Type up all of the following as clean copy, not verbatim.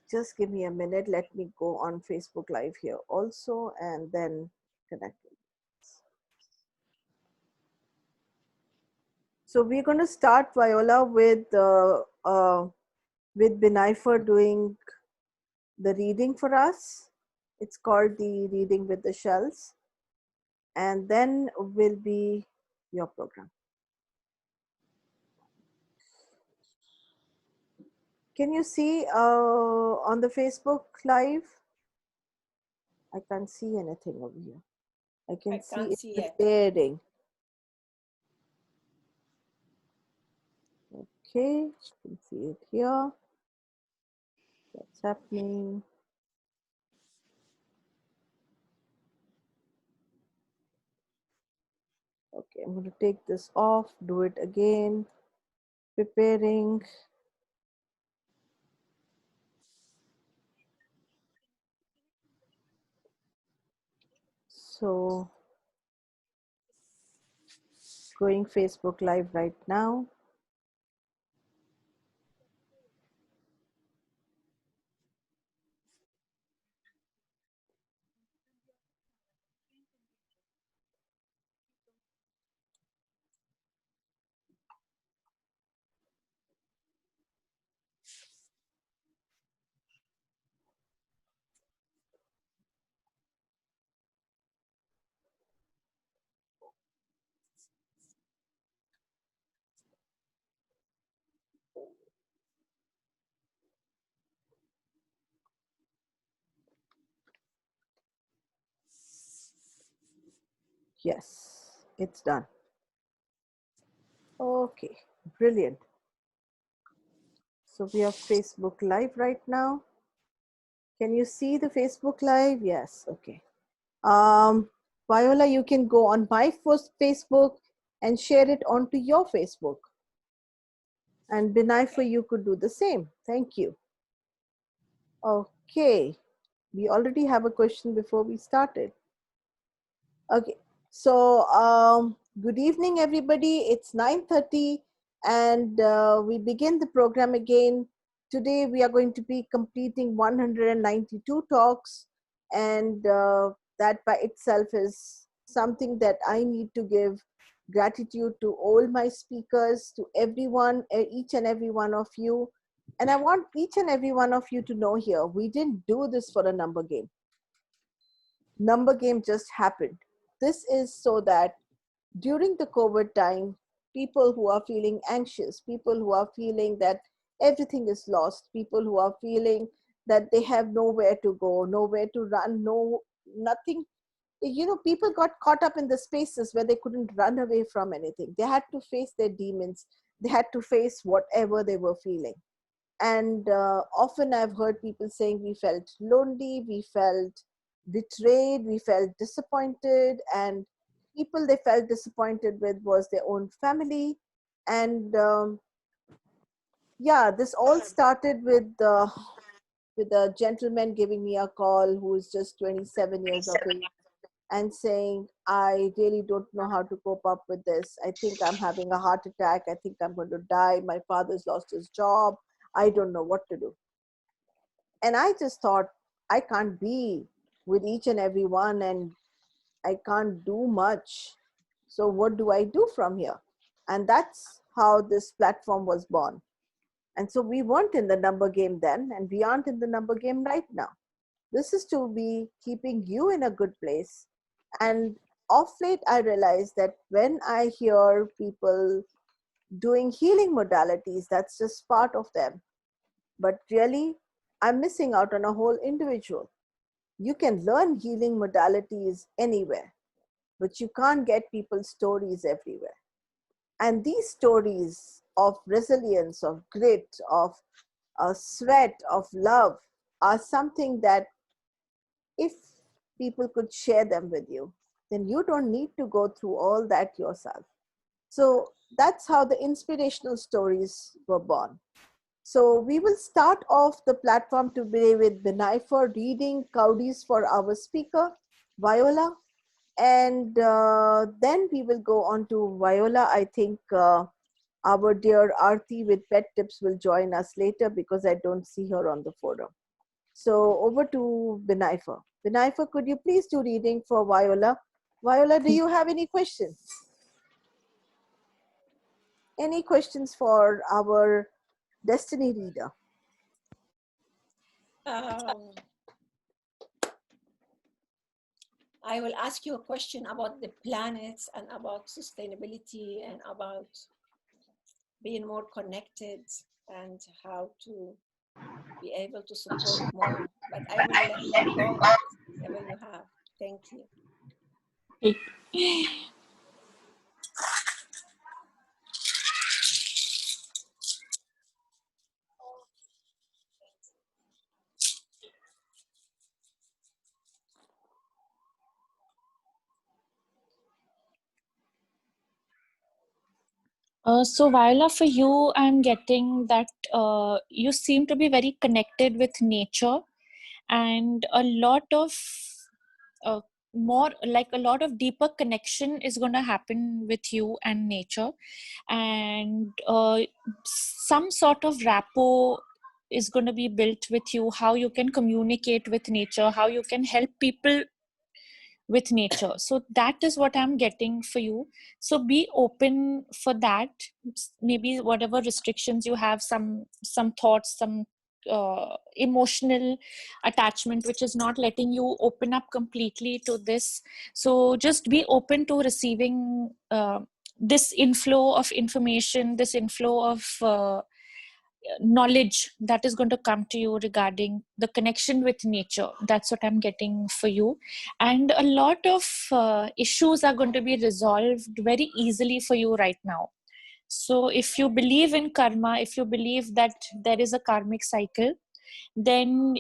Just give me a minute. Let me go on Facebook Live here also and then connect. So we're going to start, Viola, with Benifer doing the reading for us. It's called the Reading with the Shells. And then will be your program. Can you see on the Facebook Live? I can't see anything over here. I can see it's preparing. Okay, you can see it here. What's happening? Okay, I'm going to take this off, do it again. Preparing. So, going Facebook Live right now. Yes, it's done. Okay, brilliant. So we have Facebook Live right now. Can you see the Facebook Live? Yes, okay. Viola, you can go on my first Facebook and share it onto your Facebook. And Benifer, you could do the same. Thank you. Okay, we already have a question before we started. Okay, so good evening, everybody. It's 9:30 and we begin the program again. Today, we are going to be completing 192 talks, and that by itself is something that I need to give gratitude to all my speakers, to everyone, each and every one of you. And I want each and every one of you to know here, we didn't do this for a number game. Number game just happened. This is so that during the COVID time, people who are feeling anxious, people who are feeling that everything is lost, people who are feeling that they have nowhere to go, nowhere to run, nothing. You know, people got caught up in the spaces where they couldn't run away from anything. They had to face their demons. They had to face whatever they were feeling. And often I've heard people saying we felt lonely, we felt betrayed, we felt disappointed, and people they felt disappointed with was their own family. And yeah, this all started with a gentleman giving me a call who is just 27 years of age and saying, I really don't know how to cope up with this. I think I'm having a heart attack. I think I'm going to die. My father's lost his job. I don't know what to do. And I just thought, I can't be with each and every one and I can't do much. So what do I do from here? And that's how this platform was born. And so we weren't in the number game then, and we aren't in the number game right now. This is to be keeping you in a good place. And of late, I realized that when I hear people doing healing modalities, that's just part of them. But really, I'm missing out on a whole individual. You can learn healing modalities anywhere, but you can't get people's stories everywhere. And these stories of resilience, of grit, of sweat, of love are something that if people could share them with you, then you don't need to go through all that yourself. So that's how the inspirational stories were born. So we will start off the platform today with Benifer reading Cowdies for our speaker, Viola. And then we will go on to Viola. I think our dear Aarti with pet tips will join us later because I don't see her on the forum. So over to Binaifa. Binaifa, could you please do reading for Viola? Viola, do you have any questions? Any questions for our destiny reader? I will ask you a question about the planets and about sustainability and about being more connected and how to be able to support more. But I will let you go whatever you have. Thank you. So Viola, for you, I'm getting that you seem to be very connected with nature, and a lot of uh, more like a lot of deeper connection is going to happen with you and nature, and some sort of rapport is going to be built with you, how you can communicate with nature, how you can help people with nature. So that is what I'm getting for you. So be open for that. Maybe whatever restrictions you have, some thoughts, some emotional attachment which is not letting you open up completely to this. So just be open to receiving this inflow of information, this inflow of knowledge that is going to come to you regarding the connection with nature. That's what I'm getting for you. And a lot of issues are going to be resolved very easily for you right now. So if you believe in karma, if you believe that there is a karmic cycle, then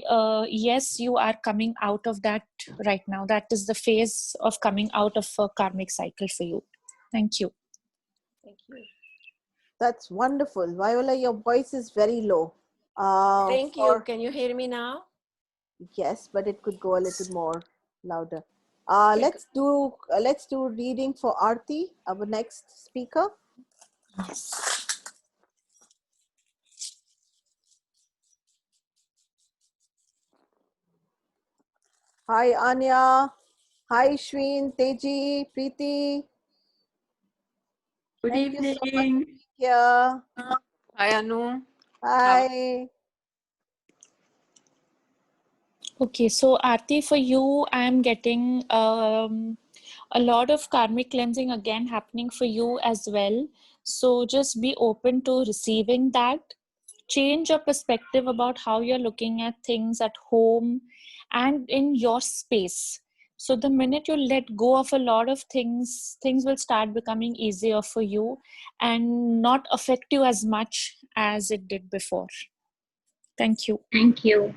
yes, you are coming out of that right now. That is the phase of coming out of a karmic cycle for you. Thank you. Thank you. That's wonderful. Viola, your voice is very low. Thank you. Can you hear me now? Yes, but it could go a little more louder. Okay, Let's do reading for Aarti, our next speaker. Hi Anya. Hi Shween, Teji, Preeti. Good Thank evening. you so much for being here. Hi, Anu. Hi. Okay, so Aarti, for you, I'm getting a lot of karmic cleansing again happening for you as well. So just be open to receiving that. Change your perspective about how you're looking at things at home and in your space. So the minute you let go of a lot of things, things will start becoming easier for you and not affect you as much as it did before. Thank you. Thank you.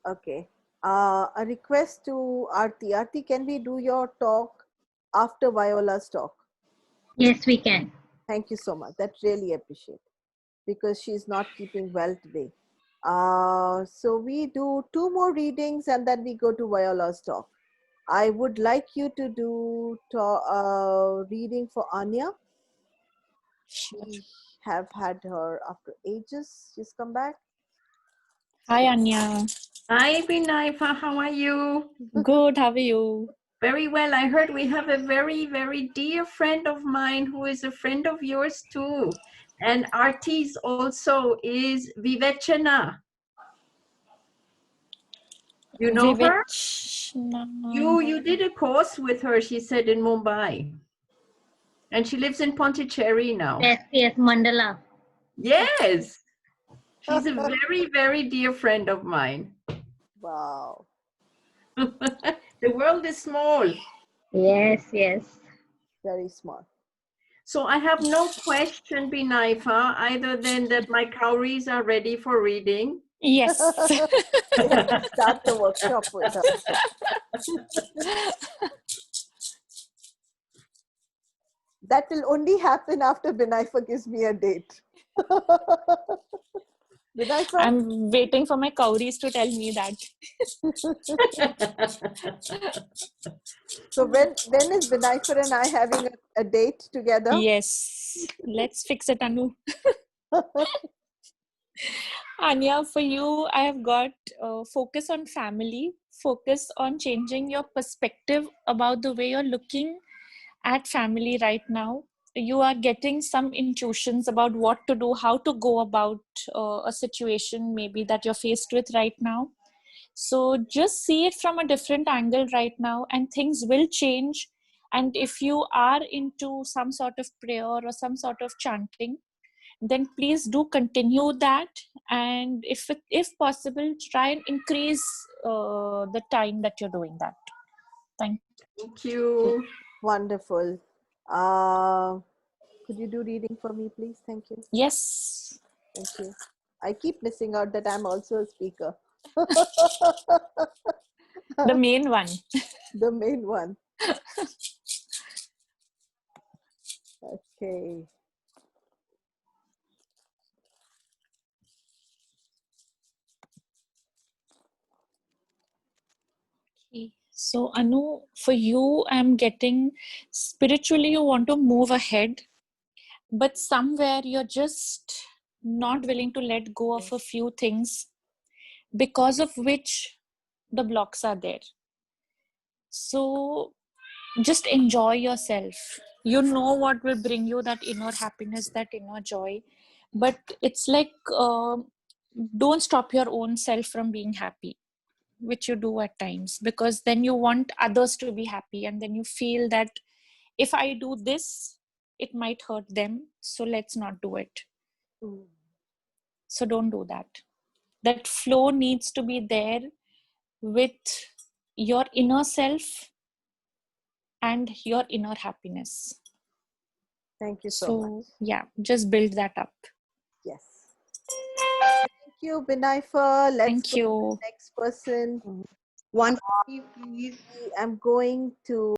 Okay. A request to Aarti. Aarti, can we do your talk after Viola's talk? Yes, we can. Thank you so much. That really appreciate because she's not keeping well today. So we do 2 more readings and then we go to Viola's talk. I would like you to do reading for Anya. We have had her after ages. She's come back. Hi, Anya. Hi, Binaifa. How are you? Good. How are you? Very well. I heard we have a very, very dear friend of mine who is a friend of yours too. And Artis also is Vivechana. You know her? You did a course with her, she said, in Mumbai. And she lives in Pondicherry now. Yes, yes, Mandala. Yes. She's a very, very dear friend of mine. Wow. The world is small. Yes, yes. Very small. So I have no question, Binaifa, other than that my cowries are ready for reading. Yes. We have to start the workshop with her. That will only happen after Binaifa gives me a date. Binaifa? I'm waiting for my cowries to tell me that. So when is Binaifa and I having a date together? Yes. Let's fix it, Anu. Anya, for you, I have got focus on family, focus on changing your perspective about the way you're looking at family right now. You are getting some intuitions about what to do, how to go about a situation maybe that you're faced with right now. So just see it from a different angle right now, and things will change. And if you are into some sort of prayer or some sort of chanting, then please do continue that. And if possible, try and increase the time that you're doing that. Thank Thank you. Wonderful. Could you do reading for me, please? Thank you. Yes. Thank you. I keep missing out that I'm also a speaker. The main one. The main one. Okay. Okay. So Anu, for you, I'm getting spiritually you want to move ahead, but somewhere you're just not willing to let go of a few things, because of which the blocks are there. So just enjoy yourself. You know what will bring you that inner happiness, that inner joy. But it's like, don't stop your own self from being happy, which you do at times, because then you want others to be happy, and then you feel that if I do this, it might hurt them. So let's not do it. Mm. So don't do that. That flow needs to be there with your inner self and your inner happiness. Thank you so much. So yeah, just build that up. Yes. Thank you, Binaifa. Let's Thank go to you. the next person. One, please. I'm going to